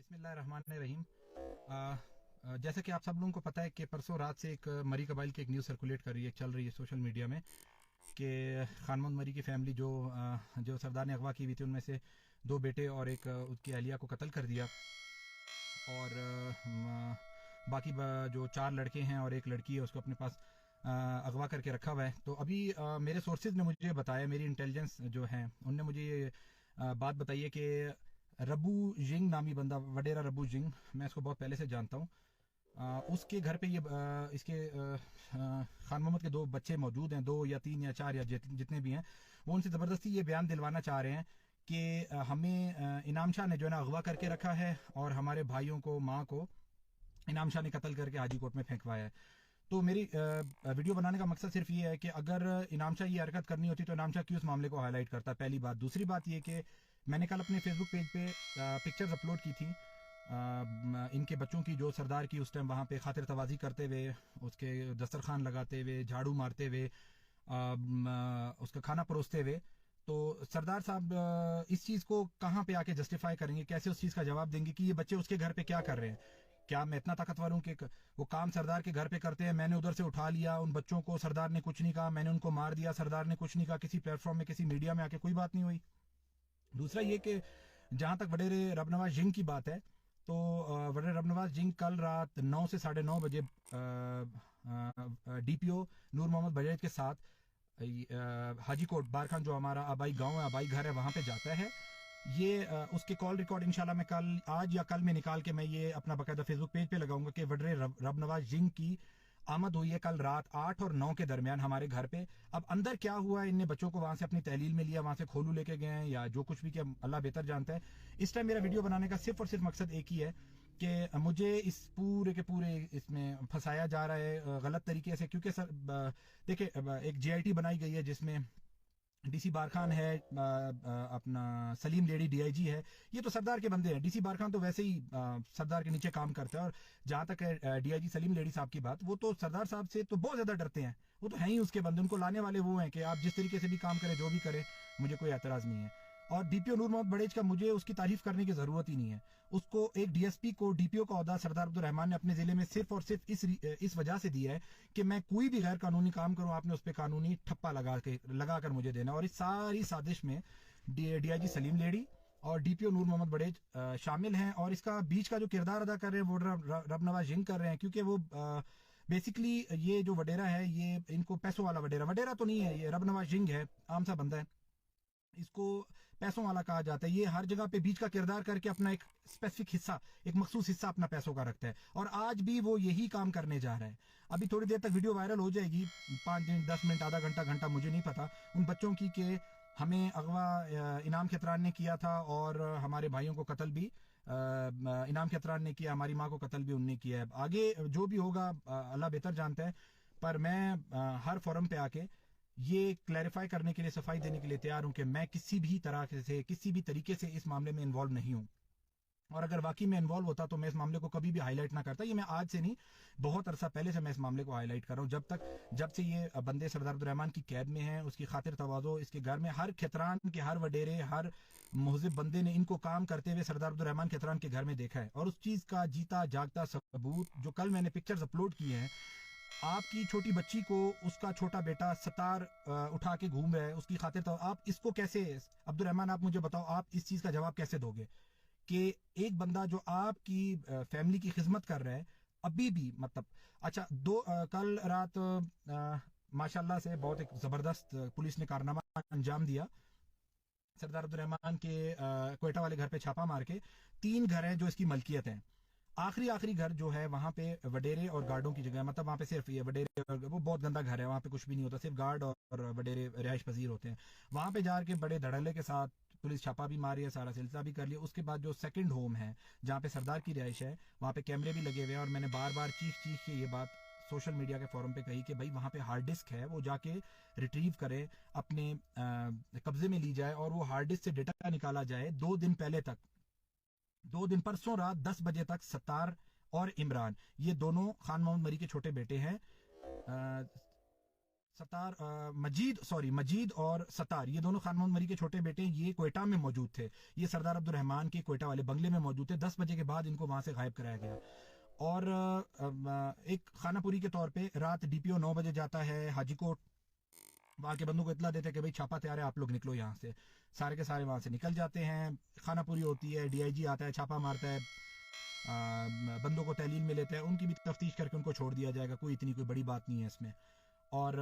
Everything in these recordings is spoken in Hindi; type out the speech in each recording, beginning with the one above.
बिस्मिल्लाहिर्रहमानिर्रहीम। जैसे कि आप सब लोगों को पता है कि परसों रात से एक मरी कबाइल की एक न्यूज़ सर्कुलेट कर रही है, चल रही है सोशल मीडिया में कि खान मोहम्मद मरी की फैमिली जो सरदार ने अगवा की हुई थी, उनमें से दो बेटे और एक उसकी अहलिया को कत्ल कर दिया। और बाकी जो चार लड़के हैं और एक लड़की है उसको अपने पास अगवा करके रखा हुआ है। तो अभी मेरे सोर्सेज ने मुझे बताया, मेरी इंटेलिजेंस जो है उनने मुझे ये बात बताई है कि रबू जिंग नामी बंदा, वडेरा रबू जिंग, मैं इसको बहुत पहले से जानता हूँ। उसके घर पे इसके खान मोहम्मद के दो बच्चे मौजूद हैं, दो या तीन या चार या जितने भी हैं। वो उनसे ज़बरदस्ती ये बयान दिलवाना चाह रहे हैं कि हमें इनाम शाह ने जो है ना अगवा करके रखा है और हमारे भाइयों को, माँ को इनाम शाह ने कत्ल करके हाजी कोर्ट में फेंकवाया है। तो मेरी वीडियो बनाने का मकसद सिर्फ ये है कि अगर इनाम शाह ये हरकत करनी होती तो इनाम शाह क्यों उस मामले को हाईलाइट करता, पहली बात। दूसरी बात ये कि मैंने कल अपने फेसबुक पेज पे पिक्चर्स अपलोड की थी इनके बच्चों की, जो सरदार की उस टाइम वहाँ पे खातिर तवाज़ी करते हुए, उसके दस्तरखान लगाते हुए, झाड़ू मारते हुए, उसका खाना परोसते हुए। तो सरदार साहब इस चीज़ को कहाँ पे आके जस्टिफाई करेंगे, कैसे उस चीज़ का जवाब देंगे कि ये बच्चे उसके घर पे क्या कर रहे हैं? क्या मैं इतना ताकतवर हूँ कि वो काम सरदार के घर पे करते हैं, मैंने उधर से उठा लिया उन बच्चों को, सरदार ने कुछ नहीं कहा, मैंने उनको मार दिया, सरदार ने कुछ नहीं कहा, किसी प्लेटफॉर्म में किसी मीडिया में आके कोई बात नहीं हुई। दूसरा ये कि जहाँ तक वडेरे रबनवाज जिंग की बात है, तो वडेरे रबनवाज जिंग कल रात 9 से 9:30 बजे डीपीओ नूर मोहम्मद बजाज के साथ हाजी कोट बारखान, जो हमारा आबाई गांव है, आबाई घर है, वहाँ पे जाता है। ये उसके कॉल रिकॉर्ड इंशाल्लाह मैं कल, आज या कल में निकाल के मैं ये अपना बाकायदा फेसबुक पेज पे लगाऊंगा कि वडरे रबनवाज जिंग की आमद हुई है कल रात 8 और 9 के दरमियान हमारे घर पे। अब अंदर क्या हुआ है, इनने बच्चों को वहां से अपनी तहलील में लिया, वहां से खोलू लेके गए हैं या जो कुछ भी किया, अल्लाह बेहतर जानता है। इस टाइम मेरा वीडियो बनाने का सिर्फ और सिर्फ मकसद एक ही है कि मुझे इस पूरे के पूरे इसमें फंसाया जा रहा है गलत तरीके से। क्योंकि सर देखिए, एक JIT बनाई गई है जिसमें DC बारखान है, अपना सलीम लेडी DIG है। ये तो सरदार के बंदे हैं। DC बारखान तो वैसे ही सरदार के नीचे काम करता है। और जहां तक है DIG सलीम लेडी साहब की बात, वो तो सरदार साहब से तो बहुत ज्यादा डरते हैं। वो तो है ही उसके बंदे, उनको लाने वाले वो हैं कि आप जिस तरीके से भी काम करें, जो भी करें, मुझे कोई एतराज नहीं है। और DPO नूर मोहम्मद बड़ेज का मुझे उसकी तारीफ करने की जरूरत ही नहीं है। उसको एक DSP को DPO का ओहदा सरदार अब्दुल रहमान ने अपने जिले में सिर्फ और सिर्फ इस वजह से दिया है कि मैं कोई भी गैर कानूनी काम करूं, आपने उस पर कानूनी ठप्पा लगा कर मुझे देना। और इस सारी साजिश में DIG सलीम लेडी और DPO नूर मोहम्मद बड़ेज शामिल हैं। और इसका बीच का जो किरदार अदा कर रहे हैं वो रबनवाज जिंग कर रहे हैं, क्योंकि वो बेसिकली ये जो वडेरा है, ये इनको पैसों वाला वडेरा तो नहीं है, ये रबनवाज जिंग है, आम सा बंदा है, इसको पैसों वाला कहा जाता है। ये हर जगह पे बीच का किरदार करके अपना एक स्पेसिफिक हिस्सा, एक मखसूस हिस्सा अपना पैसों का रखता है। और आज भी वो यही काम करने जा रहा है। अभी थोड़ी देर तक वीडियो वायरल हो जाएगी, 5 दिन 10 मिनट आधा घंटा मुझे नहीं पता, उन बच्चों की कि हमें अगवा इनाम खतरान ने किया था और हमारे भाइयों को कत्ल भी इनाम खतरान ने किया, हमारी माँ को कत्ल भी उनने किया है। आगे जो भी होगा अल्लाह बेहतर जानता है। पर मैं हर फोरम पे आके ये क्लैरिफाई करने के लिए, सफाई देने के लिए तैयार हूं कि मैं किसी भी तरह से, किसी भी तरीके से इस मामले में इन्वॉल्व नहीं हूं। और अगर वाकई में इन्वॉल्व होता तो मैं इस मामले को कभी भी हाईलाइट ना करता। ये मैं आज से नहीं, बहुत अरसा पहले से मैं इस मामले को हाईलाइट कर रहा हूं। जब से ये बंदे सरदार अब्दुल रहमान की कैद में हैं, उसकी खातिर तवाज़ो, इसके घर में हर खतरान के, हर वडेरे, हर मुहजिब बंदे ने इनको काम करते हुए सरदार अब्दुल रहमान खतरान के घर में देखा है। और उस चीज का जीता जागता सबूत जो कल मैंने पिक्चर्स अपलोड किए हैं, आपकी छोटी बच्ची को उसका छोटा बेटा सतार उठा के घूम रहा है उसकी खातिर, तो आप इसको कैसे, अब्दुल रहमान आप मुझे बताओ, आप इस चीज का जवाब कैसे दोगे कि एक बंदा जो आपकी फैमिली की खिदमत कर रहा है अभी भी, मतलब अच्छा कल रात माशाल्लाह से बहुत एक जबरदस्त पुलिस ने कारनामा अंजाम दिया। सरदार अब्दुल रहमान के क्वेटा वाले घर पे छापा मार के 3 घर हैं जो इसकी मलकियत हैं। आखिरी घर जो है वहां पे वडेरे और गार्डों की जगह, मतलब वहां पे सिर्फ ये वडेरे, वो बहुत गंदा घर है, वहां पे कुछ भी नहीं होता, सिर्फ गार्ड और वडेरे रिहाइश पजीर होते हैं। वहां पे जाके बड़े धड़ल्ले के साथ पुलिस छापा भी मारी है, सारा सिलसिला भी कर लिया। उसके बाद जो सेकंड होम है जहाँ पे सरदार की रिहाइश है, वहां पे कैमरे भी लगे हुए हैं। और मैंने बार बार चीख के ये बात सोशल मीडिया के फोरम पे कही कि भाई वहां पे हार्ड डिस्क है, वो जाके रिट्रीव करे, अपने कब्जे में ली जाए और वो हार्ड डिस्क से डेटा निकाला जाए। 2 दिन परसों रात 10 बजे तक सत्तार और इमरान, ये दोनों खान मोहम्मद मरी के छोटे बेटे हैं। मजीद और सतार, ये दोनों खान मोहम्मद मरी के छोटे बेटे, ये क्वेटा में मौजूद थे। ये सरदार अब्दुल रहमान के क्वेटा वाले बंगले में मौजूद थे। 10 बजे के बाद इनको वहां से गायब कराया गया। और एक खानापुरी के तौर पे रात डीपीओ 9 बजे जाता है हाजीकोट, वहाँ के बंदों को इतला देते हैं कि भाई छापा तैयार है, आप लोग निकलो यहाँ से। सारे के सारे वहाँ से निकल जाते हैं। खानापुरी होती है, डीआईजी आता है, छापा मारता है, बंदों को तहलील में लेते हैं, उनकी भी तफ्तीश करके उनको छोड़ दिया जाएगा। कोई इतनी कोई बड़ी बात नहीं है इसमें। और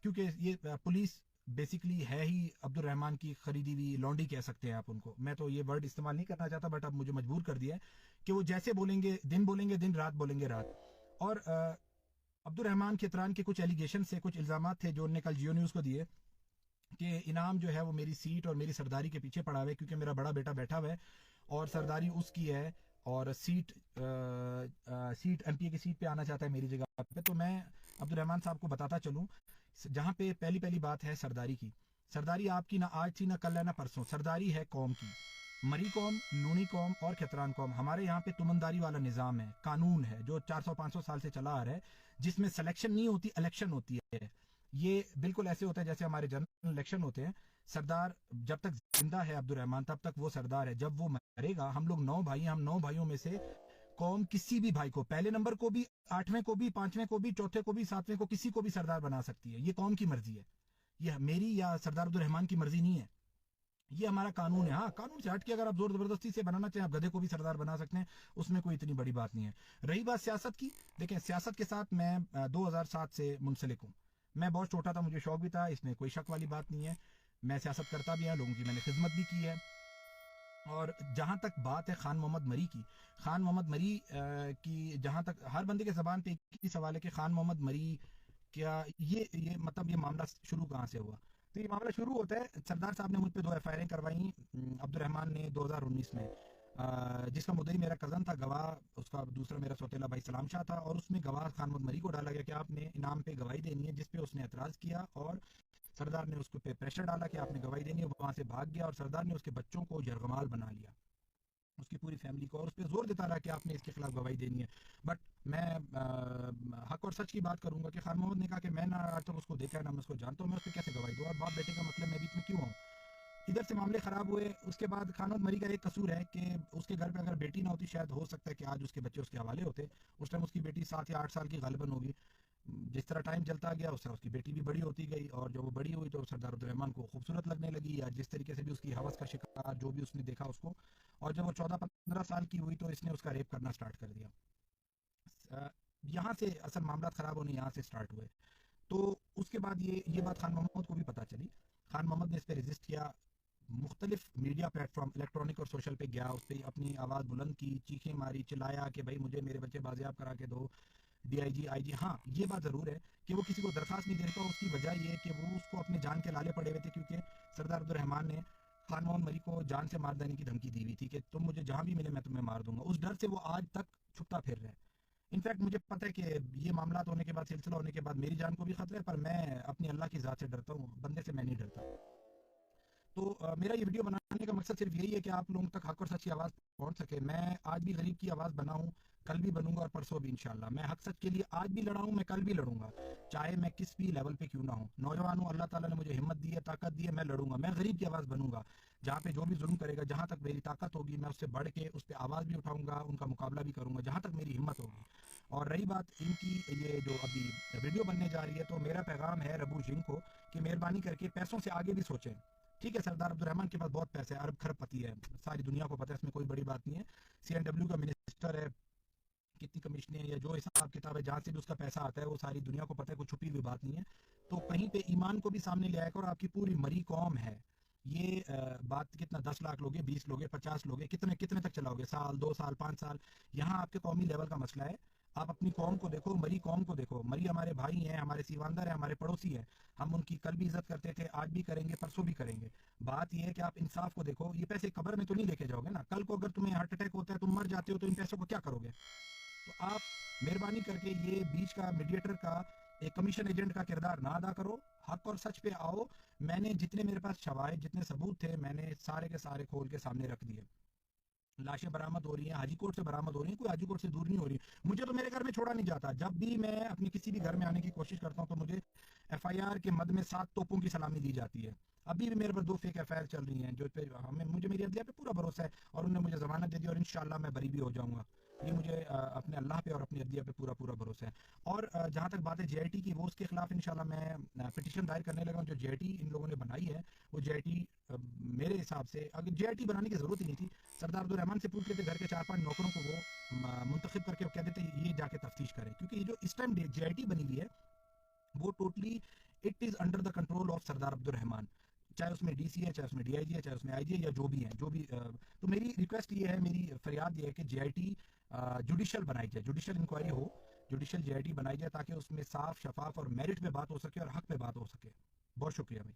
क्योंकि ये पुलिस बेसिकली है ही अब्दुल रहमान की खरीदी हुई लौंडी कह सकते हैं आप उनको। मैं तो ये वर्ड इस्तेमाल नहीं करना चाहता, बट अब मुझे मजबूर कर दिया है कि वो जैसे बोलेंगे दिन, रात बोलेंगे रात। और अब्दुल रहमान खेतरान के कुछ एलिगेशन से, कुछ इल्जाम थे जो उन्होंने कल जियो न्यूज़ को दिए कि इनाम जो है वो मेरी सीट और मेरी सरदारी के पीछे पड़ा हुआ है, क्योंकि मेरा बड़ा बेटा बैठा हुआ है और सरदारी उसकी है, और सीट एमपीए की सीट पे आना चाहता है मेरी जगह पे। तो मैं अब्दुल रहमान साहब को बताता चलूं, जहां पे पहली बात है सरदारी की। सरदारी आपकी ना आज थी, ना कल है, ना परसों। सरदारी है कौम की, मरी कौम, नूनी कौम और खतरान कौम। हमारे यहाँ पे तुमंदारी वाला निज़ाम है, कानून है जो 400-500 साल से चला आ रहा है, जिसमें सिलेक्शन नहीं होती, इलेक्शन होती है। ये बिल्कुल ऐसे होता है जैसे हमारे जनरल इलेक्शन होते हैं। सरदार जब तक जिंदा है अब्दुल रहमान, तब तक वो सरदार है। जब वो मरेगा, हम लोग 9 भाई, हम 9 भाइयों में से कौम किसी भी भाई को, पहले नंबर को भी, 8वें को भी, 5वें को भी, चौथे को भी, 7वें को, किसी को भी सरदार बना सकती है। ये कौम की मर्जी है, ये मेरी या सरदार अब्दुल रहमान की मर्जी नहीं है। ये हमारा कानून है। हाँ, कानून से हट के अगर आप जोर जबरदस्ती से बनाना चाहें, आप गधे को भी सरदार बना सकते हैं, उसमें कोई इतनी बड़ी बात नहीं है। रही बात सियासत की, देखें सियासत के साथ मैं 2007 से मुंसलिक हूँ। मैं बहुत छोटा था, मुझे शौक भी था, इसमें कोई शक वाली बात नहीं है। मैं सियासत करता भी है, लोगों की मैंने खिदमत भी की है। और जहां तक बात है खान मोहम्मद मरी की, खान मोहम्मद मरी की जहां तक हर बंदे के जबान पे एक ही सवाल है कि खान मोहम्मद मरी क्या, ये मतलब ये मामला शुरू कहाँ से हुआ। तो ये मामला शुरू होता है, सरदार साहब ने मुझ पे 2 एफआईआर करवाई अब्दुल रहमान ने 2019 में, जिसका मुद्दई मेरा कज़न था, गवाह उसका दूसरा मेरा सौतेला भाई सलाम शाह था। और उसमें गवाह खान मोहम्मद मरी को डाला गया कि आपने इनाम पे गवाही देनी है, जिस पे उसने एतराज़ किया और सरदार ने उसको पे प्रेशर डाला कि आपने गवाही देनी है। वहां से भाग गया और सरदार ने उसके बच्चों को यरगमाल बना लिया, उसकी पूरी फैमिली को, और उस पर जोर देता रहा कि आपने इसके खिलाफ गवाही देनी है। बट मैं हक और सच की बात करूंगा कि खान मोहम्मद ने कहा कि मैं ना आज तक उसको देखा है, ना मैं उसको जानता हूँ, मैं उसको कैसे गवाही दूँ, और बाप बेटे का मतलब मैं बीच में क्यों हूँ। इधर से मामले खराब हुए। उसके बाद खान मोहम्मद मरी का एक कसूर है कि उसके घर पे अगर बेटी ना होती, शायद हो सकता है कि आज उसके बच्चे उसके हवाले होते। उस टाइम उसकी बेटी 7 या 8 साल की गालिबन होगी। जिस तरह टाइम चलता गया, उस तरह उसकी बेटी भी बड़ी होती गई, और जब वो बड़ी हुई तो सरदार अब्दुल रहमान को खूबसूरत लगने लगी, या जिस तरीके से भी उसकी हवस का शिकार जो भी उसने देखा उसको। और जब वो 14-15 साल की हुई तो इसने उसका रेप करना स्टार्ट कर दिया। यहाँ से असल मामला खराब होने यहाँ से स्टार्ट हुए। तो उसके बाद ये बात खान मोहम्मद को भी पता चली। खान मोहम्मद ने इस पर रजिस्ट किया, मुख्तलिफ मीडिया प्लेटफॉर्म इलेक्ट्रॉनिक और सोशल पे गया, उस पर अपनी आवाज़ बुलंद की, चीखें मारी, चिल्लाया कि भाई मुझे मेरे बच्चे बाजियाब करा के दो, डीआईजी आईजी। हाँ, ये बात ज़रूर है कि वो किसी को दरखास्त नहीं देता। उसकी वजह ये है कि वो उसको अपने जान के लाले पड़े हुए थे, क्योंकि सरदार अब्दुल रहमान ने खान मोहम्मद मरी को जान से मार देने की धमकी दी हुई थी कि तुम मुझे जहाँ भी मिले मैं तुम्हें मार दूंगा। उस डर से वो आज तक छुपता फिर रहा है। इनफैक्ट मुझे पता है कि ये मामला होने के बाद, सिलसिला होने के बाद मेरी जान को भी खतरा है, पर मैं अपनी अल्लाह की ज़ात से डरता हूँ, बंदे से मैं नहीं डरता। तो मेरा ये वीडियो बनाने का मकसद सिर्फ यही है कि आप लोगों तक हक और सच की आवाज़ पहुंच सके। मैं आज भी गरीब की आवाज़ बना हूँ, कल भी बनूंगा और परसों भी इंशाल्लाह। मैं हक सच के लिए आज भी लड़ा हूँ, मैं कल भी लड़ूंगा, चाहे मैं किस भी लेवल पे क्यों ना हूँ। नौजवान हूँ, अल्लाह ताला ने मुझे हिम्मत दी है, ताकत दी है, मैं लड़ूंगा। मैं गरीब की आवाज़ बनूंगा, जहाँ पे जो भी जुल्म करेगा, जहाँ तक मेरी ताकत होगी मैं उससे बढ़ के उस पर आवाज़ भी उठाऊंगा, उनका मुकाबला भी करूंगा, जहाँ तक मेरी हिम्मत होगी। और रही बात इनकी ये जो अभी वीडियो बनने जा रही है, तो मेरा पैगाम है रबू जिन को कि मेहरबानी करके पैसों से आगे भी सोचें। ठीक है, सरदार अब्दुल रहमान के पास बहुत पैसे है, अरब खरब पति है, सारी दुनिया को पता है, इसमें कोई बड़ी बात नहीं है। सीएनडब्ल्यू का मिनिस्टर है, कितनी कमीशनें या जो हिसाब किताब है, जहाँ से भी उसका पैसा आता है वो सारी दुनिया को पता है, कोई छुपी हुई बात नहीं है। तो कहीं पे ईमान को भी सामने ले आएगा। और आपकी पूरी मरी कौम है, ये बात कितना 10 लाख लोगे, 20 लोगे, 50 लोगे, कितने कितने तक चलाओगे, साल 2 साल 5 साल। यहाँ आपके कौमी लेवल का मसला है। आप अपनी कौम को देखो, मरी कौम को देखो। मरी हमारे भाई हैं, हमारे सीवानदार हैं, हमारे पड़ोसी हैं। हम उनकी कल भी इज्जत करते थे, आज भी करेंगे, परसों भी करेंगे। बात यह है कि आप इंसाफ को देखो। ये पैसे कब्र में तो नहीं लेके जाओगे ना। कल को अगर तुम्हें हार्ट अटैक होता है, तुम मर जाते हो, तो इन पैसों को क्या करोगे। तो आप मेहरबानी करके ये बीच का मीडिएटर का, एक कमीशन एजेंट का किरदार ना अदा करो, हक और सच पे आओ। मैंने जितने मेरे पास शवाहिद, जितने सबूत थे, मैंने सारे के सारे खोल के सामने रख दिए। लाशें बरामद हो रही हैं, हाजीकोट से बरामद हो रही हैं, कोई हाजीकोट से दूर नहीं हो रही। मुझे तो मेरे घर में छोड़ा नहीं जाता। जब भी मैं अपनी किसी भी घर में आने की कोशिश करता हूँ तो मुझे एफआईआर के मद में 7 तोपों की सलामी दी जाती है। अभी भी मेरे पर 2 फेक एफआईआर चल रही हैं, जो पे हमें मुझे मेरी अदलिया पे पूरा भरोसा है और उन्होंने मुझे जमानत दे दी और इंशाल्लाह मैं बरी भी हो जाऊंगा। ये मुझे अपने अल्लाह पे और अपनी अदलिया पे पूरा पूरा भरोसा है। और जहाँ तक बात है जेआईटी की, वो उसके खिलाफ इंशाल्लाह मैं पिटिशन दायर करने लगा हूँ। जो जेआईटी इन लोगों ने बनाई है, वो जेआईटी मेरे हिसाब से अगर जेआईटी बनाने की जरूरत ही नहीं थी। सरदार अब्दुल रहमान से पूछ लेते, घर के 4-5 नौकरों को वो मुंतखब करके कह देते ये जाके तफ्तीश करें, क्योंकि ये जो इस टाइम जेआईटी बनी हुई है वो totally it is under the control of Sardar Abdul Rahman. चाहे उसमें डीसी है, चाहे उसमें डीआईजी है, चाहे उसमें आईजी है, या जो भी है, जो भी तो मेरी रिक्वेस्ट ये है, मेरी फरियाद ये है कि जेआईटी जुडिशियल बनाई जाए, जुडिशियल इंक्वायरी हो, जुडिशियल जेआईटी बनाई जाए ताकि उसमें साफ शफाफ और मेरिट पे बात हो सके और हक पे बात हो सके। बहुत शुक्रिया भाई।